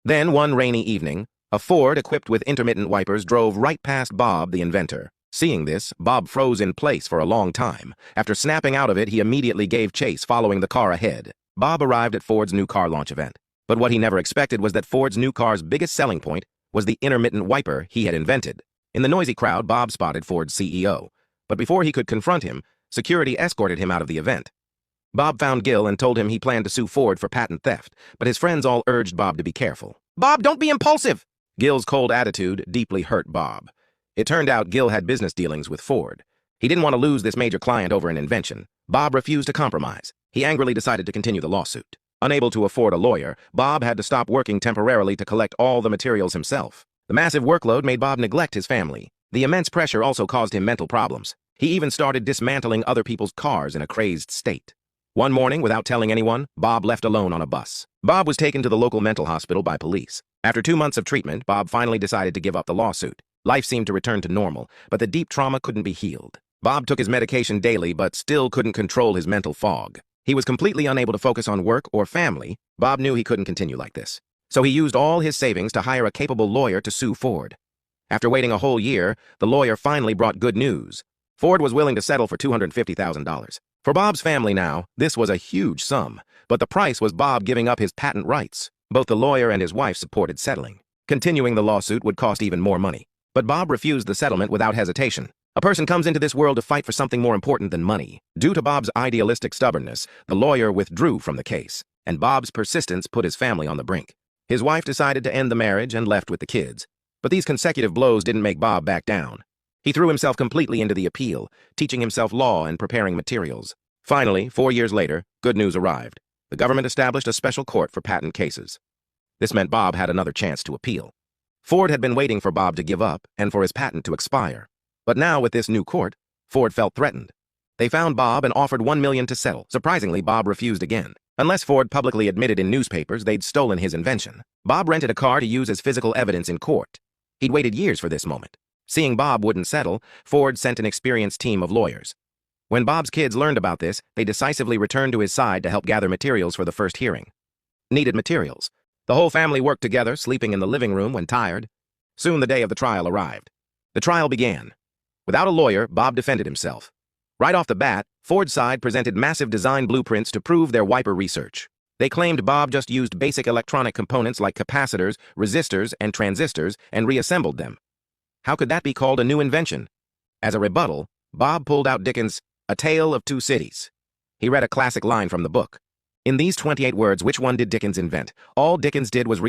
Then, one rainy evening, a Ford equipped with intermittent wipers drove right past Bob, the inventor. Seeing this, Bob froze in place for a long time. After snapping out of it, he immediately gave chase, following the car ahead. Bob arrived at Ford's new car launch event. But what he never expected was that Ford's new car's biggest selling point was the intermittent wiper he had invented. In the noisy crowd, Bob spotted Ford's CEO. But before he could confront him, security escorted him out of the event. Bob found Gil and told him he planned to sue Ford for patent theft, but his friends all urged Bob to be careful. "Bob, don't be impulsive!" Gil's cold attitude deeply hurt Bob. It turned out Gil had business dealings with Ford. He didn't want to lose this major client over an invention. Bob refused to compromise. He angrily decided to continue the lawsuit. Unable to afford a lawyer, Bob had to stop working temporarily to collect all the materials himself. The massive workload made Bob neglect his family. The immense pressure also caused him mental problems. He even started dismantling other people's cars in a crazed state. One morning, without telling anyone, Bob left alone on a bus. Bob was taken to the local mental hospital by police. After 2 months of treatment, Bob finally decided to give up the lawsuit. Life seemed to return to normal, but the deep trauma couldn't be healed. Bob took his medication daily, but still couldn't control his mental fog. He was completely unable to focus on work or family. Bob knew he couldn't continue like this. So he used all his savings to hire a capable lawyer to sue Ford. After waiting a whole year, the lawyer finally brought good news. Ford was willing to settle for $250,000. For Bob's family now, this was a huge sum, but the price was Bob giving up his patent rights. Both the lawyer and his wife supported settling. Continuing the lawsuit would cost even more money. But Bob refused the settlement without hesitation. A person comes into this world to fight for something more important than money. Due to Bob's idealistic stubbornness, the lawyer withdrew from the case, and Bob's persistence put his family on the brink. His wife decided to end the marriage and left with the kids. But these consecutive blows didn't make Bob back down. He threw himself completely into the appeal, teaching himself law and preparing materials. Finally, 4 years later, good news arrived. The government established a special court for patent cases. This meant Bob had another chance to appeal. Ford had been waiting for Bob to give up and for his patent to expire. But now, with this new court, Ford felt threatened. They found Bob and offered $1 million to settle. Surprisingly, Bob refused again. Unless Ford publicly admitted in newspapers they'd stolen his invention, Bob rented a car to use as physical evidence in court. He'd waited years for this moment. Seeing Bob wouldn't settle, Ford sent an experienced team of lawyers. When Bob's kids learned about this, they decisively returned to his side to help gather materials for the first hearing. Needed materials. The whole family worked together, sleeping in the living room when tired. Soon the day of the trial arrived. The trial began. Without a lawyer, Bob defended himself. Right off the bat, Ford's side presented massive design blueprints to prove their wiper research. They claimed Bob just used basic electronic components like capacitors, resistors, and transistors and reassembled them. How could that be called a new invention? As a rebuttal, Bob pulled out Dickens' A Tale of Two Cities. He read a classic line from the book. In these 28 words, which one did Dickens invent? All Dickens did was